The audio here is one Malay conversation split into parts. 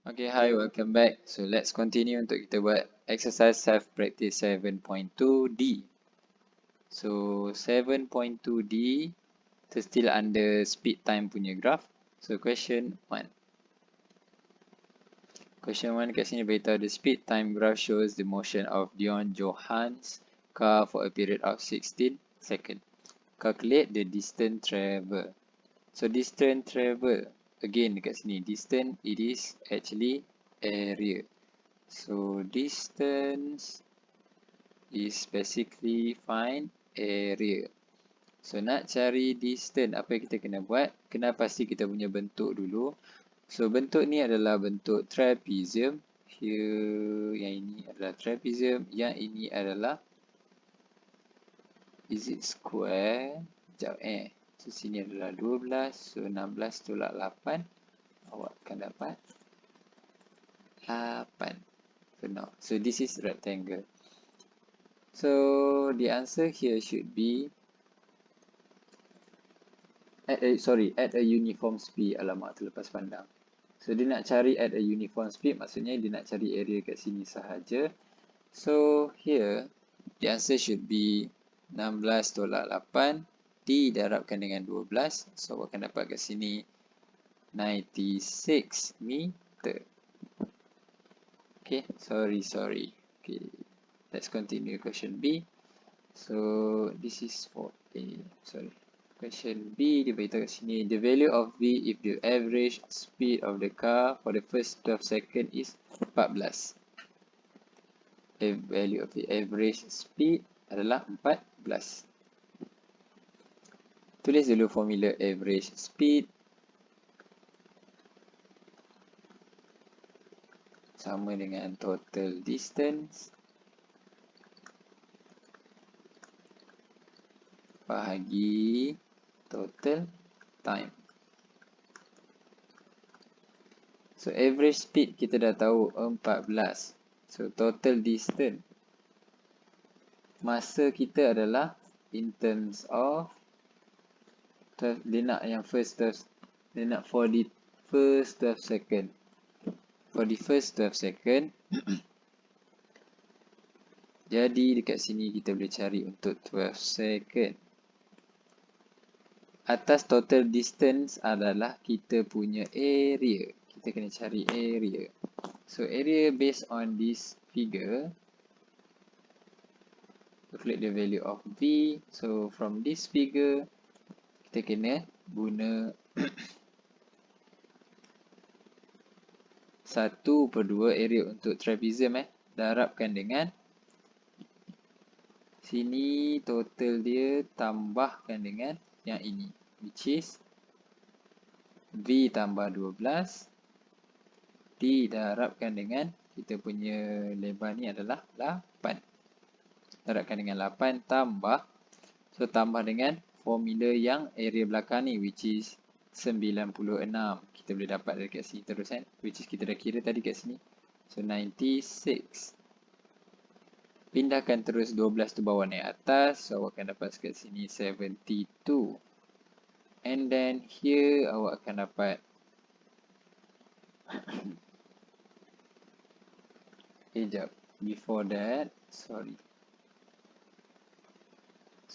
Okay, hi, welcome back. So let's continue untuk kita buat exercise self practice 7.2D. So 7.2D itu still under speed time punya graph. So question 1. Question 1 kat sini beritahu the speed time graph shows the motion of Dion Johan's car for a period of 16 seconds. Calculate the distance travel. So distance travel, again dekat sini, distance it is actually area. So distance is basically find area. So nak cari distance, apa yang kita kena buat? Kena pasti kita punya bentuk dulu. So bentuk ni adalah bentuk trapezium. Here, yang ini adalah trapezium. Yang ini adalah, is it square? Sekejap So sini adalah 12. So 16 tolak 8. Awak akan dapat 8. So no. So this is rectangle. So the answer here should be at a uniform speed. Alamak, terlepas pandang. So dia nak cari at a uniform speed, maksudnya dia nak cari area kat sini sahaja. So here the answer should be 16 tolak 8 didarabkan dengan 12. So awak akan dapat kat sini 96 meter. Okay, sorry. Okay, let's continue question B. So this is for A. Question B, dia beritahu kat sini, the value of V if the average speed of the car for the first 12 seconds is 14. The value of the average speed adalah 14. Tulis dulu formula average speed. Sama dengan total distance bahagi total time. So average speed kita dah tahu 14. So total distance, masa kita adalah in terms of, dia nak yang first 12, dia nak for the first 12 second. For the first 12 second, jadi dekat sini kita boleh cari untuk 12 second. Atas total distance adalah kita punya area. Kita kena cari area. So area based on this figure, calculate the value of V. So from this figure, kita kena guna 1/2 area untuk trapezium darabkan dengan sini total dia tambahkan dengan yang ini, which is V tambah 12 didarabkan dengan kita punya lebar ni adalah 8. Darabkan dengan 8 tambah, so tambah dengan formula yang area belakang ni, which is 96. Kita boleh dapat dari kat sini terus which is kita dah kira tadi kat sini. So 96. Pindahkan terus 12 tu bawah naik atas, so awak akan dapat kat sini 72. And then here awak akan dapat before that, so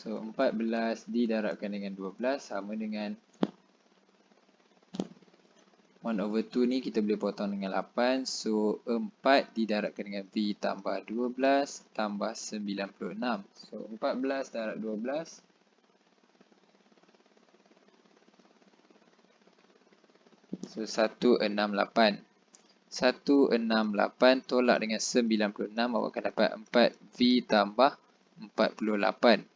14 didarabkan dengan 12 sama dengan 1/2 ni kita boleh potong dengan 8. So 4 didarabkan dengan V tambah 12 tambah 96. So 14 darab 12, so 168. 168 tolak dengan 96, awak akan dapat 4V tambah 48.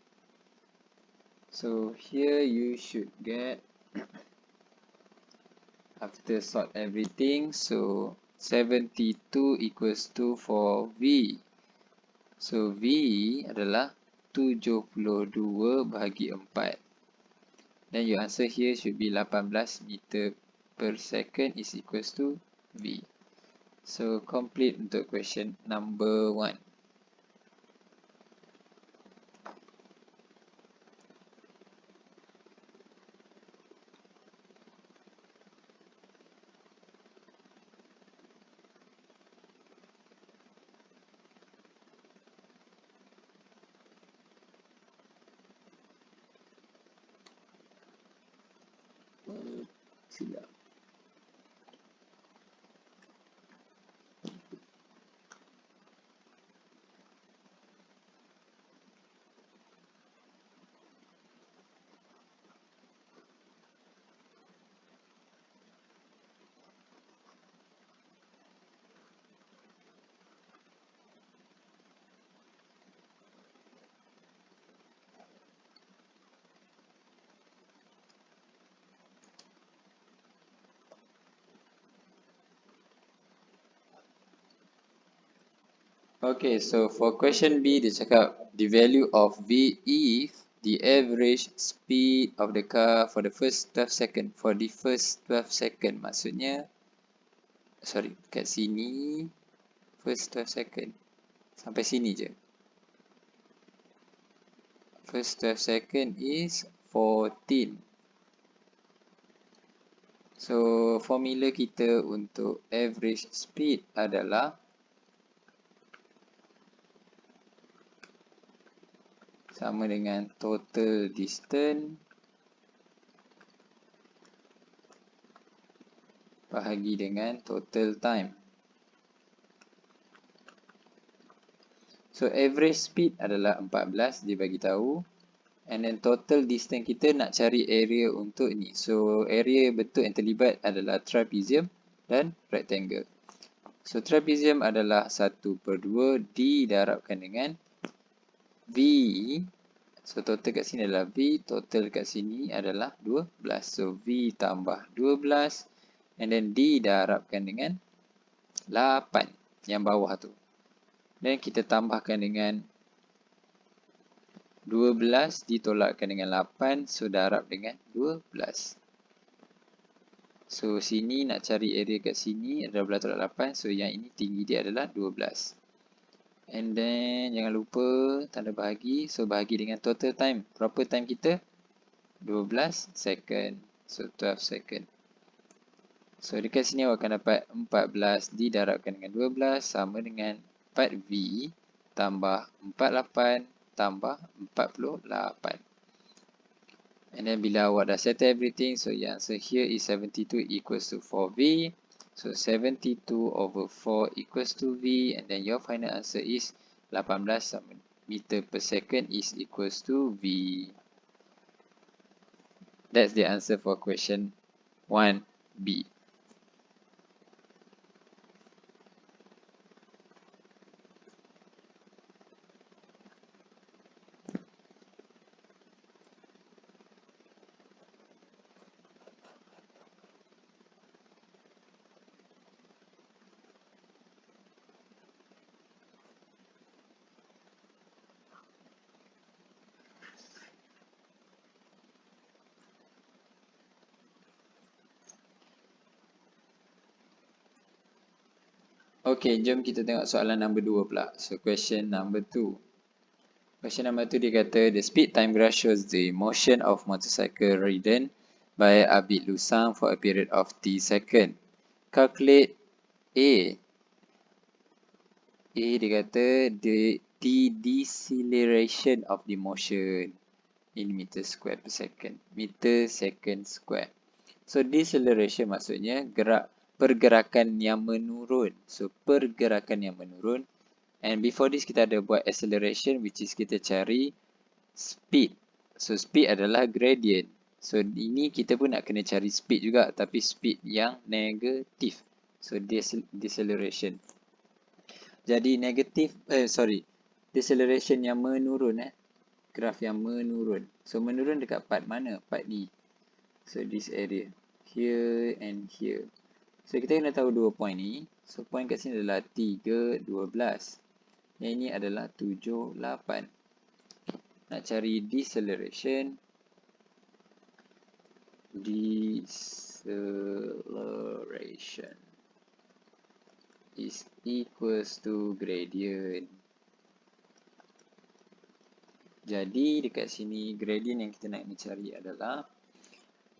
So here you should get, after sort everything, so 72 equals to 4V. So V adalah 72 bahagi 4. Then your answer here should be 18 meter per second is equals to V. So complete untuk question number 1. Silap. Okay, so for question B, dia cakap the value of V if the average speed of the car for the first 12 second. For the first 12 second, maksudnya, sorry, kat sini, first 12 second. Sampai sini je. First 12 second is 14. So, formula kita untuk average speed adalah sama dengan total distance bahagi dengan total time. So average speed adalah 14 dia bagi tahu, and then total distance kita nak cari area untuk ni. So area bentuk yang terlibat adalah trapezium dan rectangle. So trapezium adalah 1/2 didarabkan dengan V. So total kat sini adalah V, total kat sini adalah 12. So V tambah 12 and then didarabkan dengan 8 yang bawah tu. Dan kita tambahkan dengan 12 ditolakkan dengan 8, so darab dengan 12. So sini nak cari area kat sini adalah 12 tolak 8, so yang ini tinggi dia adalah 12. And then jangan lupa tanda bahagi, so bahagi dengan total time. Berapa time kita? 12 second, so 12 second. So dekat sini awak akan dapat 14 didarabkan dengan 12 sama dengan 4V tambah 48 tambah 48. And then bila awak dah settle everything, so your answer here is 72 equals to 4V. So 72 over 4 equals to V, and then your final answer is 18 meter per second is equals to V. That's the answer for question 1B. Okay, jom kita tengok soalan number 2 pula. So, question number 2. Question number 2 dia kata, the speed time graph shows the motion of motorcycle ridden by Abid Lusang for a period of T second. Calculate A. A dia kata, the deceleration of the motion in meter square per second. Meter second square. So, deceleration maksudnya pergerakan yang menurun. So, pergerakan yang menurun. And before this, kita ada buat acceleration, which is kita cari speed. So, speed adalah gradient. So, ini kita pun nak kena cari speed juga, tapi speed yang negatif. So, deceleration. Jadi, deceleration yang menurun. Graf yang menurun. So, menurun dekat part mana? Part ni. So, this area. Here and here. So, kita kena tahu 2 point ni. So, point kat sini adalah 3, 12. Yang ini adalah 7, 8. Nak cari deceleration. Deceleration is equals to gradient. Jadi, dekat sini gradient yang kita nak cari adalah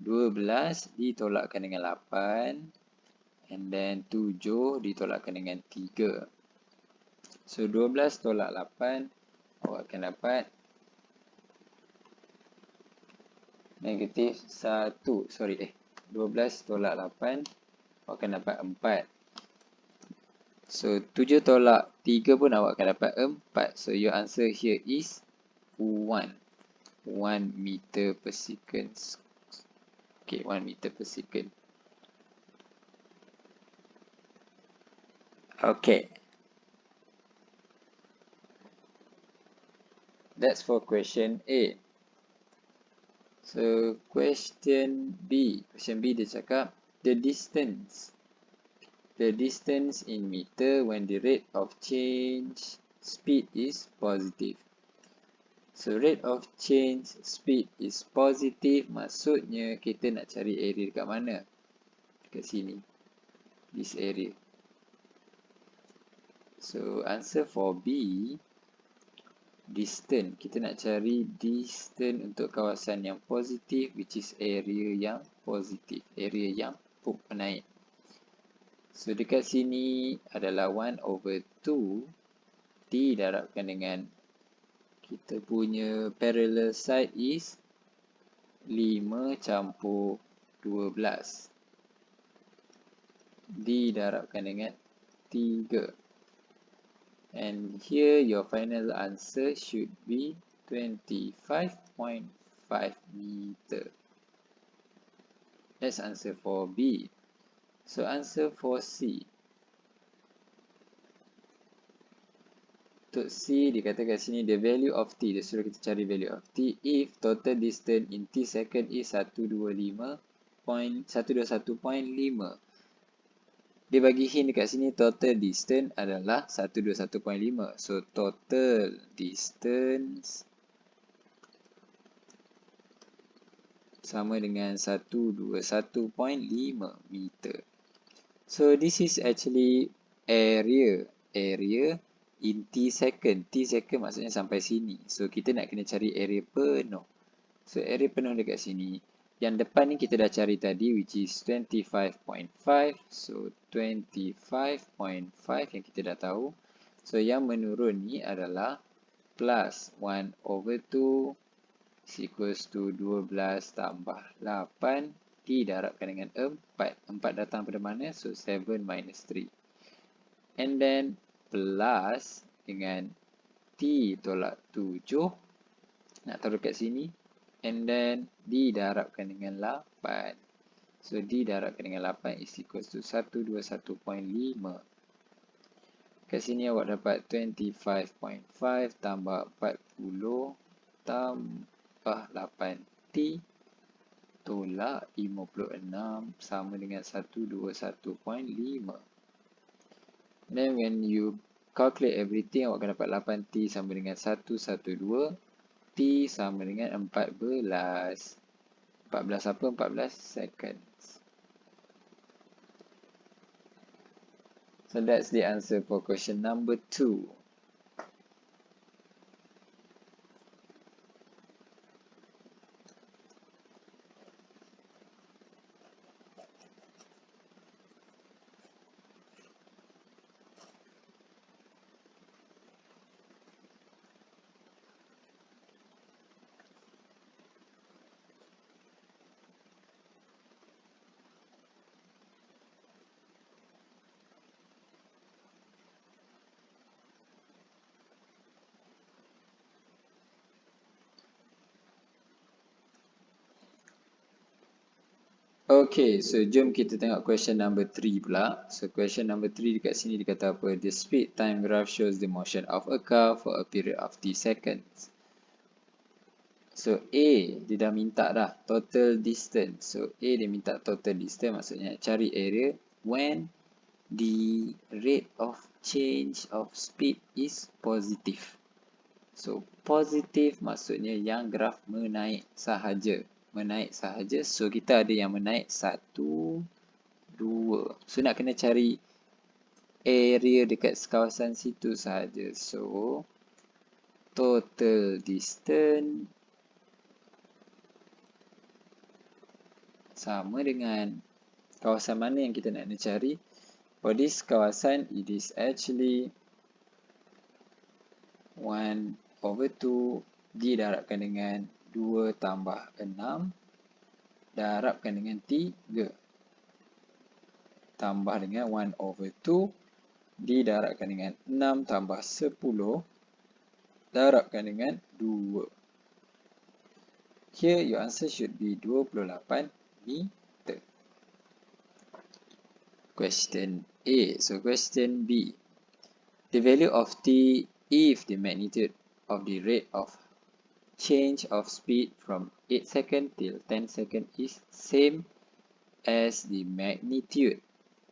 12 ditolakkan dengan 8. And then 7 ditolakkan dengan 3. So 12 tolak 8, awak akan dapat negatif 1. 12 tolak 8, awak akan dapat 4. So 7 tolak 3 pun awak akan dapat 4. So your answer here is 1 meter per second. Okay, 1 meter per second. Okay. That's for question A. So question B. Question B dia cakap the distance in meter when the rate of change speed is positive. So rate of change speed is positive, maksudnya kita nak cari area dekat mana? Dekat sini. This area. So answer for B, distance. Kita nak cari distance untuk kawasan yang positif, which is area yang positif. Area yang menaik. So dekat sini adalah 1/2 didarabkan dengan kita punya parallel side is 5 campur 12 didarabkan dengan 3. And here your final answer should be 25.5 meter. That's answer for B. So answer for C. Untuk C dikatakan sini the value of T. Dia suruh kita cari value of T if total distance in T second is 121.5. Dia bagi hint dekat sini total distance adalah 121.5. So total distance sama dengan 121.5 meter. So this is actually area in T second. T second maksudnya sampai sini. So kita nak kena cari area penuh. So area penuh dekat sini. Yang depan ni kita dah cari tadi, which is 25.5. So 25.5 yang kita dah tahu. So yang menurun ni adalah plus 1/2 is equals to 12 tambah 8 didarabkan dengan 4. 4 datang pada mana? So 7 minus 3. And then plus dengan T tolak 7. Nak taruh kat sini. And then didarabkan dengan 8. So didarabkan dengan 8 is equals to 121.5. Kat sini awak dapat 25.5 tambah 40 tambah 8T tolak 56 sama dengan 121.5. Then when you calculate everything, awak akan dapat 8T sama dengan 112. T sama dengan 14. 14 apa? 14 seconds. So that's the answer for question number 2. Okay, so jom kita tengok question number 3 pula. So question number 3 dekat sini dikata apa? The speed time graph shows the motion of a car for a period of t seconds. So A, dia dah minta dah total distance. So A dia minta total distance, maksudnya cari area when the rate of change of speed is positive. So positive maksudnya yang graf menaik sahaja. So kita ada yang menaik 1, 2. So nak kena cari area dekat kawasan situ sahaja. So total distance sama dengan kawasan mana yang kita nak cari. For this kawasan, it is actually 1/2 didarabkan dengan 2 tambah 6 darabkan dengan 3 tambah dengan 1/2 didarabkan dengan 6 tambah 10 darabkan dengan 2. Here your answer should be 28 meter. Question A. So question B. The value of t if the magnitude of the rate of change of speed from 8 seconds till 10 seconds is same as the magnitude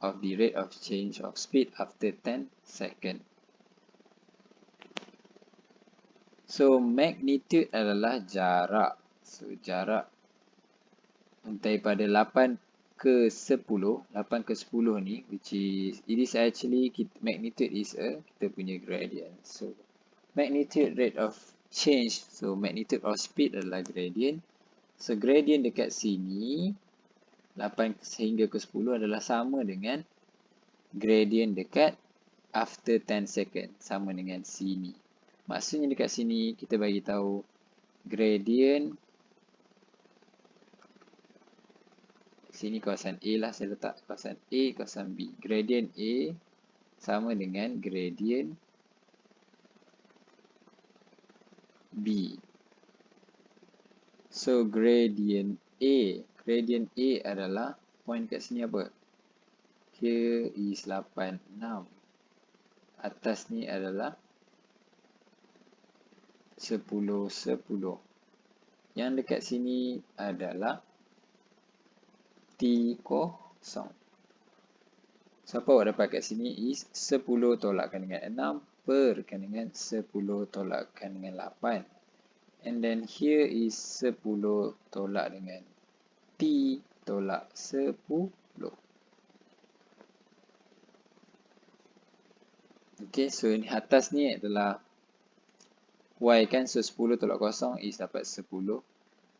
of the rate of change of speed after 10 seconds. So magnitude adalah jarak. So jarak daripada 8 ke 10 ni, which is, it is actually, magnitude is kita punya gradient. So magnitude rate of change, so magnitude of speed adalah gradient. So gradient dekat sini 8 sehingga ke 10 adalah sama dengan gradient dekat after 10 second, sama dengan sini. Maksudnya dekat sini kita bagi tahu gradient, sini kawasan A lah, saya letak kawasan A, kawasan B. Gradient A sama dengan gradient B. So gradient A adalah point kat sini apa? Here is 86. Atas ni adalah 10, 10. Yang dekat sini adalah T0. So apa awak dapat kat sini is 10 tolakkan dengan 6 perkan dengan 10 tolakkan dengan 8. And then here is 10 tolak dengan T tolak 10. Okay, so ini atas ni adalah Y kan, so 10 tolak 0 is dapat 10.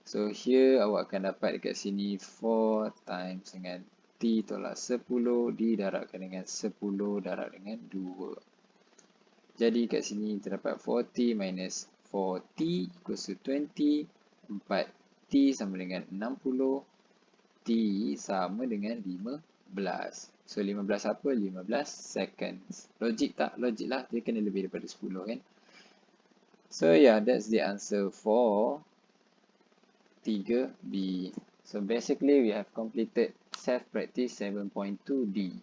So here awak akan dapat dekat sini 4 times dengan T tolak 10 didarabkan dengan 10 darab dengan 2. Jadi kat sini terdapat 4T minus 4T equals to 20. 4T sama dengan 60. T sama dengan 15. So 15 apa? 15 seconds. Logik tak? Logik lah. Dia kena lebih daripada 10 kan? So yeah, that's the answer for 3B. So basically we have completed self-practice 7.2D.